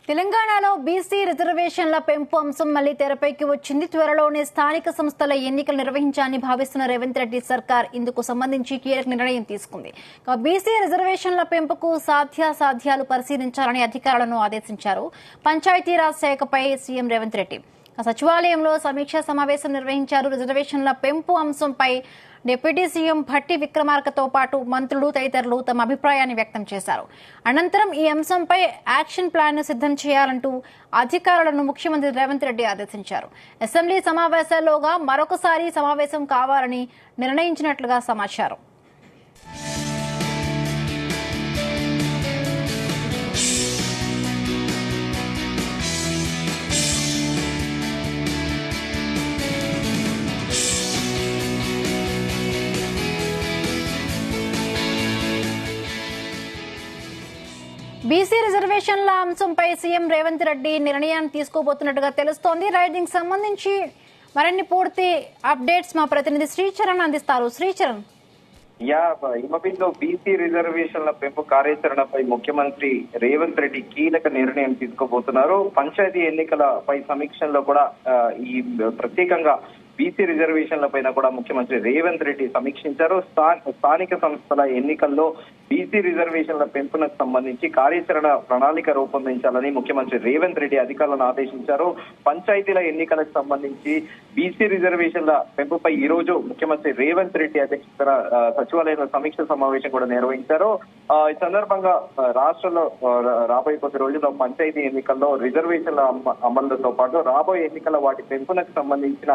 తెలంగాణలో బీసీ రిజర్వేషన్ల పెంపు అంశం మళ్లీ తెరపైకి వచ్చింది. త్వరలోనే స్థానిక సంస్థల ఎన్నికలు నిర్వహించాలని భావిస్తున్న రేవంత్ రెడ్డి సర్కార్ ఇందుకు సంబంధించి కీలక నిర్ణయం తీసుకుంది. బీసీ రిజర్వేషన్ల పెంపుకు సాధ్యాసాధ్యాలు పరిశీలించాలని అధికారులను ఆదేశించారు. పంచాయతీరాజ్ శాఖపై సీఎం రేవంత్ రెడ్డి సచివాలయంలో సమీక్షా సమావేశం నిర్వహించారు. రిజర్వేషన్ల పెంపు అంశంపై డిప్యూటీ సీఎం భట్టి విక్రమార్కతో పాటు మంత్రులు తదితరులు తమ అభిప్రాయాన్ని వ్యక్తం చేశారు. అనంతరం ఈ అంశంపై యాక్షన్ ప్లాన్ ను సిద్దం చేయాలంటూ అధికారులను ముఖ్యమంత్రి రేవంత్ రెడ్డి ఆదేశించారు. అసెంబ్లీ సమావేశాల్లోగా మరొకసారి సమావేశం కావాలని నిర్ణయించినట్లుగా సమాచారం. బీసీ రిజర్వేషన్ల అంశంపై సీఎం రేవంత్ రెడ్డి నిర్ణయాన్ని తీసుకోబోతున్నట్టుగా తెలుస్తోంది. రైడింగ్ సంబంధించి మరిన్ని పూర్తి అప్డేట్స్ మా ప్రతినిధి శ్రీచరణ్ అందిస్తారు. శ్రీచరణ్, హిమబింలో బీసీ రిజర్వేషన్ల పెంపు కార్యాచరణపై ముఖ్యమంత్రి రేవంత్ రెడ్డి కీలక నిర్ణయం తీసుకోబోతున్నారు. పంచాయతీ ఎన్నికలపై సమీక్షల్లో కూడా ఈ ప్రత్యేకంగా బీసీ రిజర్వేషన్ల పైన కూడా ముఖ్యమంత్రి రేవంత్ రెడ్డి సమీక్షించారు. స్థానిక సంస్థల ఎన్నికల్లో బీసీ రిజర్వేషన్ల పెంపునకు సంబంధించి కార్యాచరణ ప్రణాళిక రూపొందించాలని ముఖ్యమంత్రి రేవంత్ రెడ్డి అధికారులను ఆదేశించారు. పంచాయతీల ఎన్నికలకు సంబంధించి బీసీ రిజర్వేషన్ల పెంపుపై ఈ రోజు ముఖ్యమంత్రి రేవంత్ రెడ్డి అధ్యక్షతన సచివాలయంలో సమీక్ష సమావేశం కూడా నిర్వహించారు. ఈ సందర్భంగా రాష్ట్రంలో రాబోయే కొద్ది రోజుల్లో పంచాయతీ ఎన్నికల్లో రిజర్వేషన్ల అమలుతో పాటు రాబోయే ఎన్నికల వాటి పెంపునకు సంబంధించిన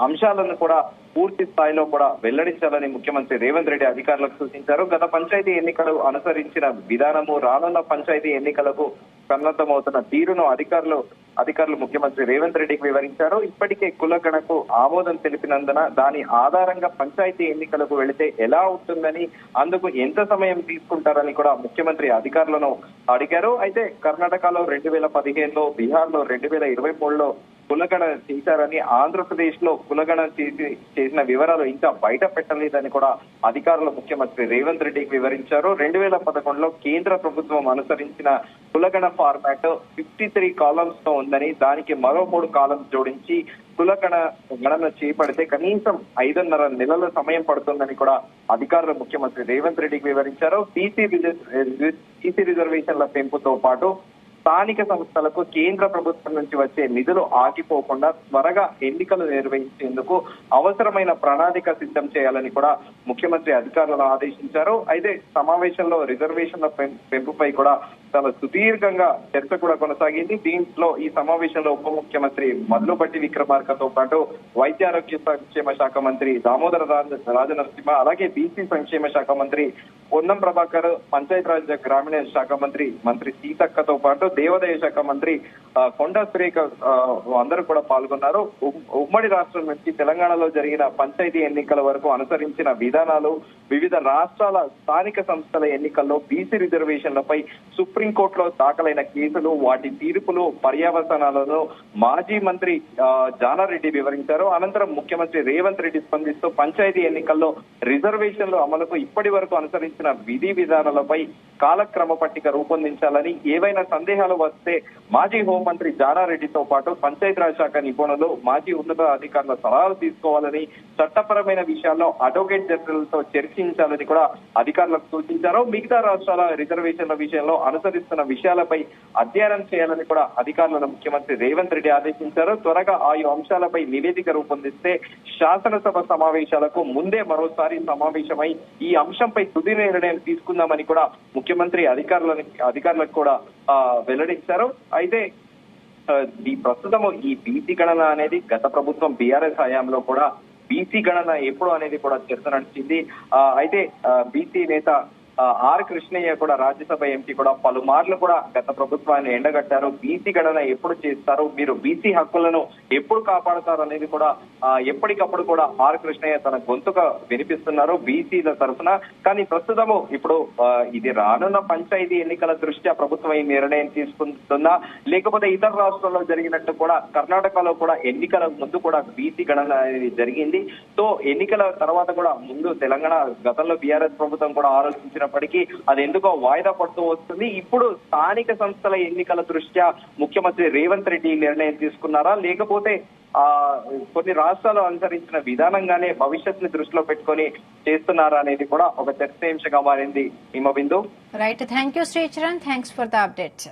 అంశాలను కూడా పూర్తి స్థాయిలో కూడా వెల్లడించాలని ముఖ్యమంత్రి రేవంత్ రెడ్డి అధికారులకు సూచించారు. గత పంచాయతీ ఎన్నికలు అనుసరించిన విధానము, రానున్న పంచాయతీ ఎన్నికలకు సన్నద్ధమవుతున్న తీరును అధికారులు ముఖ్యమంత్రి రేవంత్ రెడ్డికి వివరించారు. ఇప్పటికే కులగణకు ఆమోదం తెలిపినందున దాని ఆధారంగా పంచాయతీ ఎన్నికలకు వెళితే ఎలా ఉంటుందని, అందుకు ఎంత సమయం తీసుకుంటారని కూడా ముఖ్యమంత్రి అధికారులను అడిగారు. అయితే కర్ణాటకలో 2015లో, బీహార్లో 2023లో కులగణ చేశారని, ఆంధ్రప్రదేశ్ లో కులగణ చేసిన వివరాలు ఇంకా బయట పెట్టలేదని కూడా అధికారులు ముఖ్యమంత్రి రేవంత్ రెడ్డికి వివరించారు. 2011లో కేంద్ర ప్రభుత్వం అనుసరించిన కులగణ ఫార్మాట్ 53 కాలమ్స్ తో ఉందని, దానికి మరో 3 కాలమ్స్ జోడించి గణన చేపడితే కనీసం 5.5 నెలల సమయం పడుతుందని కూడా అధికారులు ముఖ్యమంత్రి రేవంత్ రెడ్డికి వివరించారు. బీసీ రిజర్వేషన్ల పెంపుతో పాటు స్థానిక సంస్థలకు కేంద్ర ప్రభుత్వం నుంచి వచ్చే నిధులు ఆగిపోకుండా త్వరగా ఎన్నికలు నిర్వహించేందుకు అవసరమైన ప్రణాళిక సిద్ధం చేయాలని కూడా ముఖ్యమంత్రి అధికారులను ఆదేశించారు. అయితే సమావేశంలో రిజర్వేషన్ల పెంపుపై కూడా చాలా సుదీర్ఘంగా చర్చ కూడా కొనసాగింది. దీంట్లో ఈ సమావేశంలో ఉప ముఖ్యమంత్రి మల్లుబట్టి విక్రమార్కతో పాటు వైద్య ఆరోగ్య సంక్షేమ శాఖ మంత్రి దామోదర రాజనరసింహ, అలాగే బీసీ సంక్షేమ శాఖ మంత్రి పొన్నం ప్రభాకర్, పంచాయతీరాజ్ గ్రామీణ శాఖ మంత్రి సీతక్కతో పాటు దేవాదాయ శాఖ మంత్రి కొండా సురేఖ అందరూ కూడా పాల్గొన్నారు. ఉమ్మడి రాష్ట్రం నుంచి తెలంగాణలో జరిగిన పంచాయతీ ఎన్నికల వరకు అనుసరించిన విధానాలు, వివిధ రాష్ట్రాల స్థానిక సంస్థల ఎన్నికల్లో బీసీ రిజర్వేషన్లపై సుప్రీంకోర్టులో దాఖలైన కేసులు, వాటి తీర్పులు, పర్యవసానాలను మాజీ మంత్రి జానారెడ్డి వివరించారు. అనంతరం ముఖ్యమంత్రి రేవంత్ రెడ్డి స్పందిస్తూ పంచాయతీ ఎన్నికల్లో రిజర్వేషన్ల అమలుకు ఇప్పటి వరకు అనుసరించిన విధి విధానాలపై కాలక్రమ పట్టిక రూపొందించాలని, ఏవైనా సందేహాలు వస్తే మాజీ హోంమంత్రి జానారెడ్డితో పాటు పంచాయతీరాజ్ శాఖ నిపుణులు, మాజీ ఉన్నత అధికారుల సలహాలు తీసుకోవాలని, చట్టపరమైన విషయాల్లో అడ్వకేట్ జనరల్తో చర్చించాలని కూడా అధికారులకు సూచించారు. మిగతా రాష్ట్రాల రిజర్వేషన్ల విషయంలో అనుసరిస్తున్న విషయాలపై అధ్యయనం చేయాలని కూడా అధికారులను ముఖ్యమంత్రి రేవంత్ రెడ్డి ఆదేశించారు. త్వరగా ఆయా అంశాలపై నివేదిక రూపొందిస్తే శాసనసభ సమావేశాలకు ముందే మరోసారి సమావేశమై ఈ అంశంపై తుది నిర్ణయం తీసుకుందామని కూడా ముఖ్యమంత్రి అధికారులకు కూడా వెల్లడించారు. అయితే ఈ ప్రస్తుతము ఈ బీసీ గణన అనేది గత ప్రభుత్వం బీఆర్ఎస్ హయాంలో కూడా బీసీ గణన ఎప్పుడు అనేది కూడా చర్చ నడిచింది. అయితే బీసీ నేత ఆర్ కృష్ణయ్య కూడా, రాజ్యసభ ఎంపీ కూడా పలుమార్లు కూడా గత ప్రభుత్వాన్ని ఎండగట్టారు. బీసీ గణన ఎప్పుడు చేస్తారు, మీరు బీసీ హక్కులను ఎప్పుడు కాపాడతారు అనేది కూడా ఎప్పటికప్పుడు కూడా ఆర్ కృష్ణయ్య తన గొంతుగా వినిపిస్తున్నారు బీసీల తరఫున. కానీ ప్రస్తుతము ఇప్పుడు ఇది రానున్న పంచాయతీ ఎన్నికల దృష్ట్యా ప్రభుత్వం ఈ నిర్ణయం తీసుకుంటుందా, లేకపోతే ఇతర రాష్ట్రాల్లో జరిగినట్టు కూడా కర్ణాటకలో కూడా ఎన్నికల ముందు కూడా బీసీ గణన అనేది జరిగింది. సో ఎన్నికల తర్వాత కూడా ముందు తెలంగాణ గతంలో బీఆర్ఎస్ ప్రభుత్వం కూడా ఆలోచించిన చేసినప్పటికీ అది ఎందుకో వాయిదా పడుతూ వస్తుంది. ఇప్పుడు స్థానిక సంస్థల ఎన్నికల దృష్ట్యా ముఖ్యమంత్రి రేవంత్ రెడ్డి నిర్ణయం తీసుకున్నారా, లేకపోతే కొన్ని రాష్ట్రాలు అనుసరించిన విధానంగానే భవిష్యత్తుని దృష్టిలో పెట్టుకొని చేస్తున్నారా అనేది కూడా ఒక చర్చనీయాంశంగా మారింది. Himabindu. Right, thank you Sricharan, thanks for the update.